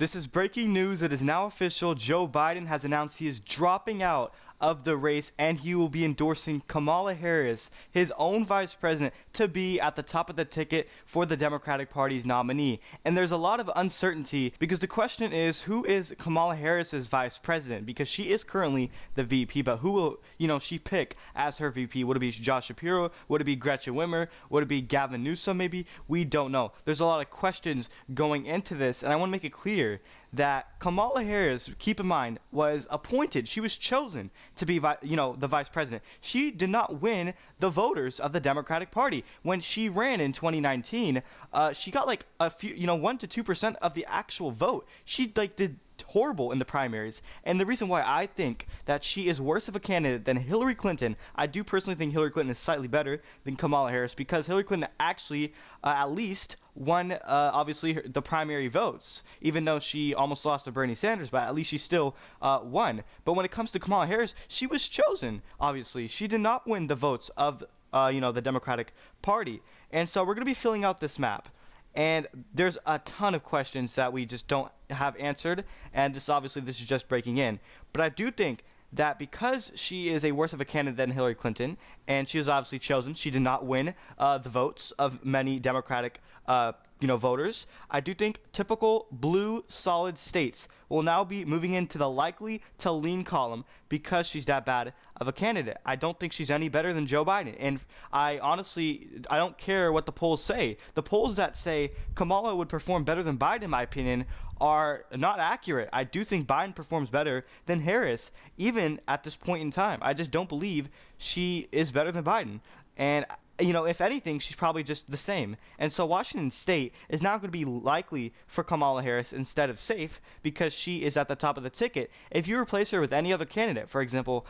This is breaking news. It is now official. Joe Biden has announced he is dropping out of the race and he will be endorsing Kamala Harris, his own vice president, to be at the top of the ticket for the Democratic Party's nominee. And there's a lot of uncertainty because the question is, who is Kamala Harris's vice president? Because she is currently the VP, but who will, she pick as her VP? Would it be Josh Shapiro? Would it be Gretchen Whitmer? Would it be Gavin Newsom maybe? We don't know. There's a lot of questions going into this, and I want to make it clear that Kamala Harris, keep in mind, was appointed. She was chosen to be, the vice president. She did not win the voters of the Democratic Party. When she ran in 2019, she got like a few, 1 to 2% of the actual vote. She did horrible in the primaries, and the reason why I think that she is worse of a candidate than Hillary Clinton, I do personally think Hillary Clinton is slightly better than Kamala Harris, because Hillary Clinton actually at least won obviously the primary votes, even though she almost lost to Bernie Sanders, but at least she still won. But when it comes to Kamala Harris, she was chosen. Obviously she did not win the votes of the Democratic Party, and so we're going to be filling out this map. And there's a ton of questions that we just don't have answered, and this is just breaking in. But I do think that because she is a worse of a candidate than Hillary Clinton, and she was obviously chosen, she did not win the votes of many Democratic voters. I do think typical blue solid states will now be moving into the likely to lean column because she's that bad of a candidate. I don't think she's any better than Joe Biden. And I don't care what the polls say. The polls that say Kamala would perform better than Biden, in my opinion, are not accurate. I do think Biden performs better than Harris, even at this point in time. I just don't believe she is better than Biden. And if anything, she's probably just the same. And so Washington State is now going to be likely for Kamala Harris instead of safe because she is at the top of the ticket. If you replace her with any other candidate, for example,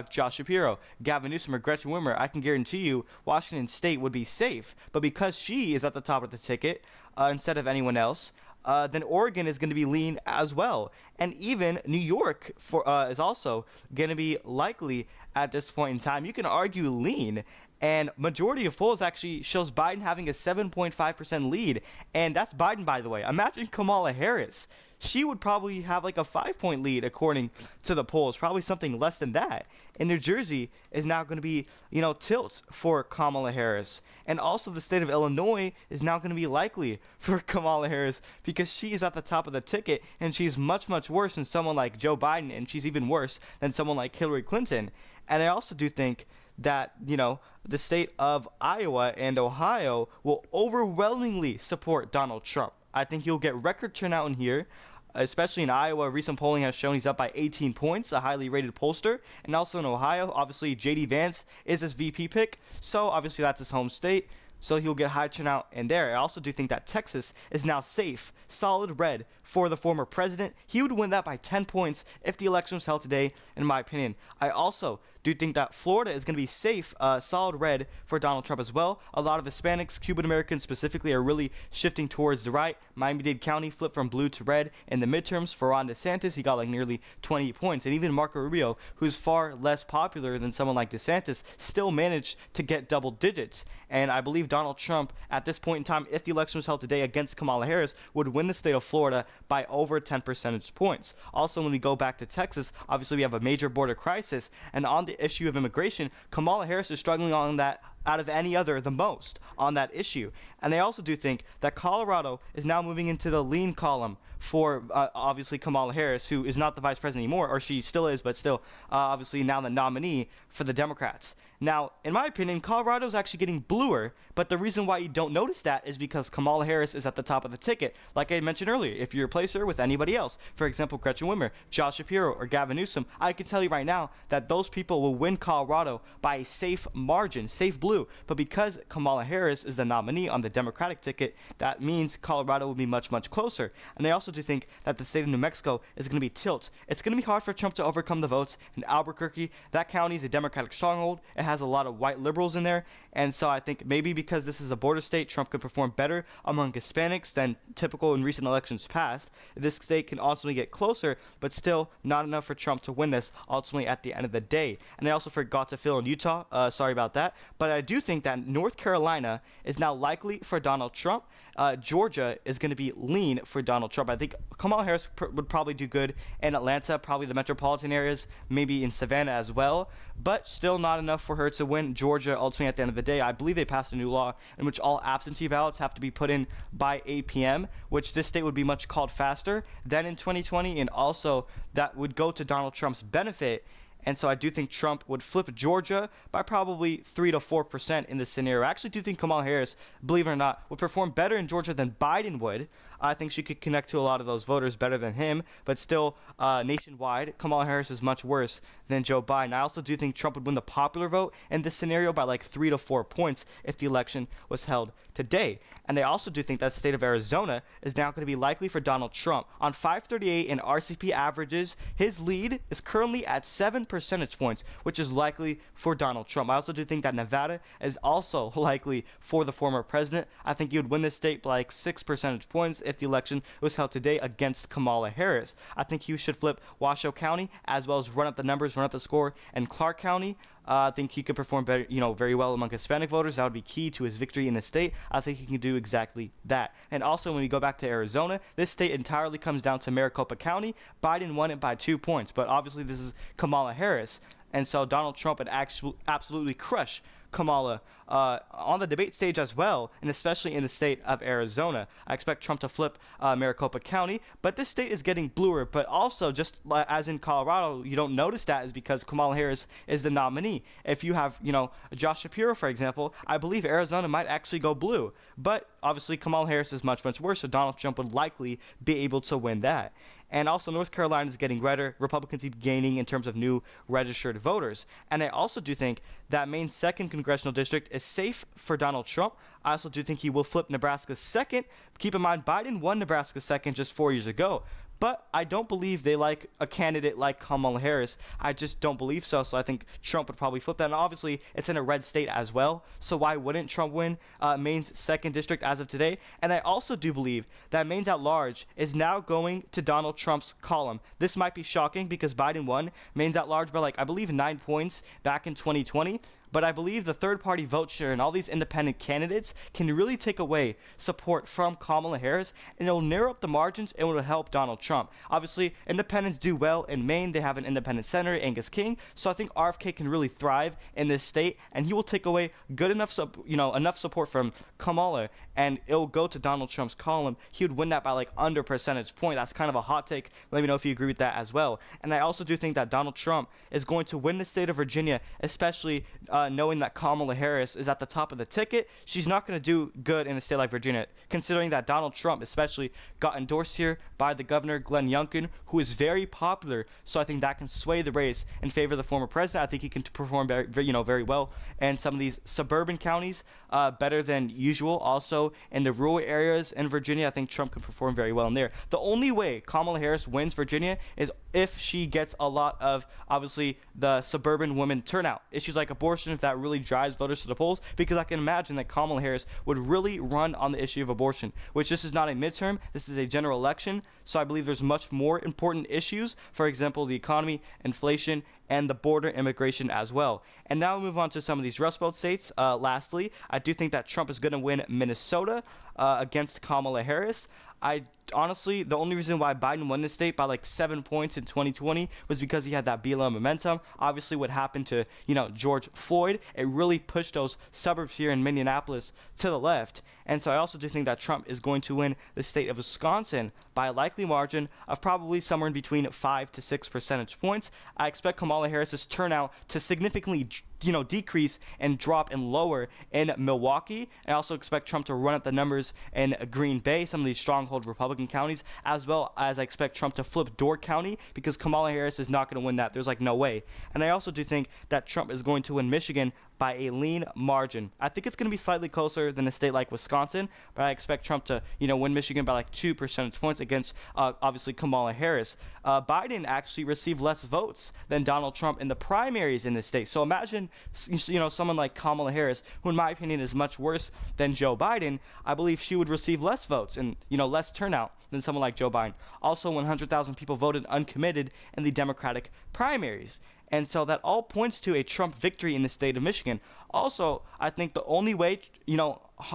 Josh Shapiro, Gavin Newsom, or Gretchen Whitmer, I can guarantee you Washington State would be safe. But because she is at the top of the ticket instead of anyone else, then Oregon is going to be lean as well. And even New York is also going to be likely at this point in time. You can argue lean. And majority of polls actually shows Biden having a 7.5% lead. And that's Biden, by the way. Imagine Kamala Harris. She would probably have like a 5-point lead according to the polls, probably something less than that. And New Jersey is now going to be, tilt for Kamala Harris. And also the state of Illinois is now going to be likely for Kamala Harris because she is at the top of the ticket and she's much, much worse than someone like Joe Biden, and she's even worse than someone like Hillary Clinton. And I also do think that, the state of Iowa and Ohio will overwhelmingly support Donald Trump. I think you'll get record turnout in here, especially in Iowa. Recent polling has shown he's up by 18 points, a highly rated pollster. And also in Ohio, obviously, J.D. Vance is his VP pick, so obviously that's his home state. So he'll get high turnout in there. I also do think that Texas is now safe, solid red for the former president. He would win that by 10 points if the election was held today, in my opinion. I also do think that Florida is going to be safe, solid red for Donald Trump as well. A lot of Hispanics, Cuban Americans specifically, are really shifting towards the right. Miami-Dade County flipped from blue to red in the midterms. For Ron DeSantis, he got like nearly 20 points. And even Marco Rubio, who's far less popular than someone like DeSantis, still managed to get double digits. And I believe Donald Trump, at this point in time, if the election was held today against Kamala Harris, would win the state of Florida by over 10 percentage points. Also, when we go back to Texas, obviously we have a major border crisis. And on the issue of immigration, Kamala Harris is struggling on that out of any other the most on that issue. And I also do think that Colorado is now moving into the lean column for obviously Kamala Harris, who is not the vice president anymore, or she still is, but still obviously now the nominee for the Democrats. Now, in my opinion, Colorado is actually getting bluer, but the reason why you don't notice that is because Kamala Harris is at the top of the ticket. Like I mentioned earlier, if you replace her with anybody else, for example, Gretchen Whitmer, Josh Shapiro, or Gavin Newsom, I can tell you right now that those people will win Colorado by a safe margin, safe blue. But because Kamala Harris is the nominee on the Democratic ticket, that means Colorado will be much, much closer. And I also do think that the state of New Mexico is going to be tilt. It's going to be hard for Trump to overcome the votes in Albuquerque. That county is a Democratic stronghold. It has a lot of white liberals in there. And so I think maybe because this is a border state, Trump could perform better among Hispanics than typical in recent elections past. This state can ultimately get closer, but still not enough for Trump to win this ultimately at the end of the day. And I also forgot to fill in Utah. Sorry about that. But I do think that North Carolina is now likely for Donald Trump. Georgia is going to be lean for Donald Trump. I think Kamala Harris would probably do good in Atlanta, probably the metropolitan areas, maybe in Savannah as well, but still not enough for her to win Georgia ultimately at the end of the day. I believe they passed a new law in which all absentee ballots have to be put in by 8 p.m., which this state would be much called faster than in 2020, and also that would go to Donald Trump's benefit. And so I do think Trump would flip Georgia by probably 3 to 4% in this scenario. I actually do think Kamala Harris, believe it or not, would perform better in Georgia than Biden would. I think she could connect to a lot of those voters better than him, but still, nationwide, Kamala Harris is much worse than Joe Biden. I also do think Trump would win the popular vote in this scenario by like 3 to 4 points if the election was held today. And I also do think that the state of Arizona is now going to be likely for Donald Trump. On 538 in RCP averages, his lead is currently at 7 percentage points, which is likely for Donald Trump. I also do think that Nevada is also likely for the former president. I think he would win this state by like 6 percentage points if the election was held today against Kamala Harris. I think he should flip Washoe County as well as run up the numbers, run up the score in Clark County. I think he could perform better, very well among Hispanic voters. That would be key to his victory in the state. I think he can do exactly that. And also, when we go back to Arizona, this state entirely comes down to Maricopa County. Biden won it by 2 points, but obviously this is Kamala Harris, and so Donald Trump would absolutely crush Kamala on the debate stage as well, and especially in the state of Arizona. I expect Trump to flip Maricopa County, but this state is getting bluer. But also, just as in Colorado, you don't notice that is because Kamala Harris is the nominee. If you have, Josh Shapiro, for example, I believe Arizona might actually go blue. But obviously, Kamala Harris is much, much worse, so Donald Trump would likely be able to win that. And also, North Carolina is getting redder. Republicans keep gaining in terms of new registered voters. And I also do think that Maine's 2nd congressional district is safe for Donald Trump. I also do think he will flip Nebraska's 2nd. Keep in mind, Biden won Nebraska's 2nd just 4 years ago. But I don't believe they like a candidate like Kamala Harris. I just don't believe so. So I think Trump would probably flip that. And obviously, it's in a red state as well. So why wouldn't Trump win Maine's 2nd district as of today? And I also do believe that Maine's at large is now going to Donald Trump's column. This might be shocking because Biden won Maine's at large by I believe 9 points back in 2020. But I believe the third-party vote share and all these independent candidates can really take away support from Kamala Harris, and it'll narrow up the margins and it will help Donald Trump. Obviously, independents do well in Maine. They have an independent senator, Angus King, so I think RFK can really thrive in this state, and he will take away good enough, enough support from Kamala, and it'll go to Donald Trump's column. He would win that by under percentage point. That's kind of a hot take. Let me know if you agree with that as well. And I also do think that Donald Trump is going to win the state of Virginia, especially knowing that Kamala Harris is at the top of the ticket. She's not going to do good in a state like Virginia, considering that Donald Trump especially got endorsed here by the governor, Glenn Youngkin, who is very popular. So I think that can sway the race in favor of the former president. I think he can perform very well in some of these suburban counties, better than usual. Also in the rural areas in Virginia, I think Trump can perform very well in there. The only way Kamala Harris wins Virginia is if she gets a lot of, obviously, the suburban women turnout. Issues like abortion, if that really drives voters to the polls, because I can imagine that Kamala Harris would really run on the issue of abortion, which this is not a midterm, this is a general election. So I believe there's much more important issues, for example, the economy, inflation, and the border immigration as well. And now we'll move on to some of these Rust Belt states. Lastly, I do think that Trump is going to win Minnesota against Kamala Harris. Honestly, the only reason why Biden won this state by 7 points in 2020 was because he had that BLM momentum. Obviously, what happened to, George Floyd, it really pushed those suburbs here in Minneapolis to the left. And so I also do think that Trump is going to win the state of Wisconsin by a likely margin of probably somewhere in between 5 to 6 percentage points. I expect Kamala Harris's turnout to significantly decrease and drop and lower in Milwaukee. I also expect Trump to run up the numbers in Green Bay, some of these stronghold Republican counties, as well as I expect Trump to flip Door County because Kamala Harris is not going to win that. There's no way. And I also do think that Trump is going to win Michigan by a lean margin. I think it's going to be slightly closer than a state like Wisconsin, but I expect Trump to, win Michigan by like 2 percentage points against, obviously, Kamala Harris. Biden actually received less votes than Donald Trump in the primaries in this state. So imagine, someone like Kamala Harris, who in my opinion is much worse than Joe Biden. I believe she would receive less votes and, less turnout than someone like Joe Biden. Also, 100,000 people voted uncommitted in the Democratic primaries. And so that all points to a Trump victory in the state of Michigan. Also, I think the only way,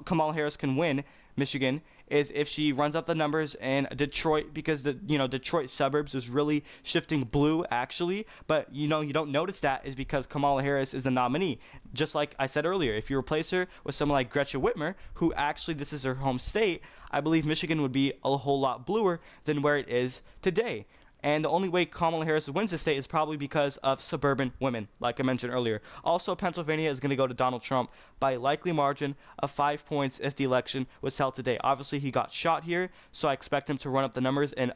Kamala Harris can win Michigan is if she runs up the numbers in Detroit, because the Detroit suburbs is really shifting blue actually. But you don't notice that is because Kamala Harris is the nominee. Just like I said earlier, if you replace her with someone like Gretchen Whitmer, who actually this is her home state, I believe Michigan would be a whole lot bluer than where it is today. And the only way Kamala Harris wins the state is probably because of suburban women, like I mentioned earlier. Also, Pennsylvania is going to go to Donald Trump by a likely margin of 5 points if the election was held today. Obviously, he got shot here, so I expect him to run up the numbers in,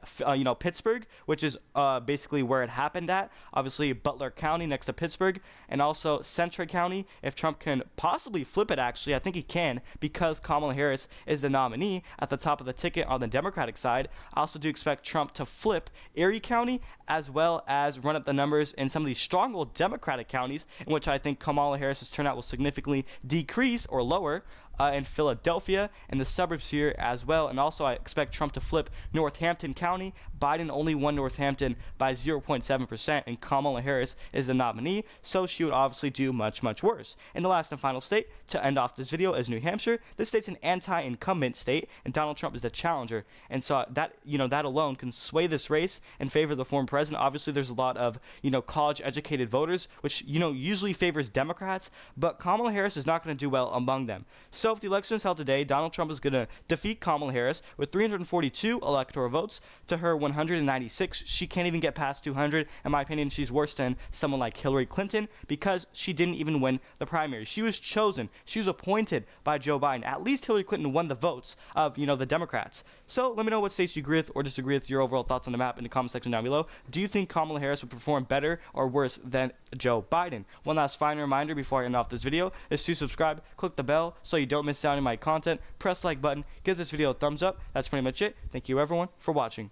Pittsburgh, which is basically where it happened at. Obviously, Butler County next to Pittsburgh, and also Central County. If Trump can possibly flip it, actually, I think he can, because Kamala Harris is the nominee at the top of the ticket on the Democratic side. I also do expect Trump to flip Erie County, as well as run up the numbers in some of these stronghold Democratic counties, in which I think Kamala Harris's turnout will significantly decrease or lower. In Philadelphia and the suburbs here as well. And also I expect Trump to flip Northampton County. Biden only won Northampton by 0.7%, and Kamala Harris is the nominee, so she would obviously do much, much worse. And the last and final state to end off this video is New Hampshire. This state's an anti-incumbent state, and Donald Trump is the challenger. And so that alone can sway this race in favor of the former president. Obviously, there's a lot of, college-educated voters, which, usually favors Democrats, but Kamala Harris is not going to do well among them. So if the election is held today, Donald Trump is going to defeat Kamala Harris with 342 electoral votes to her 196. She can't even get past 200. In my opinion, she's worse than someone like Hillary Clinton because she didn't even win the primary. She was chosen. She was appointed by Joe Biden. At least Hillary Clinton won the votes of, the Democrats. So let me know what states you agree with or disagree with, your overall thoughts on the map in the comment section down below. Do you think Kamala Harris would perform better or worse than Joe Biden? One last final reminder before I end off this video is to subscribe, click the bell so you don't miss out on my content, press the like button, give this video a thumbs up. That's pretty much it. Thank you everyone for watching.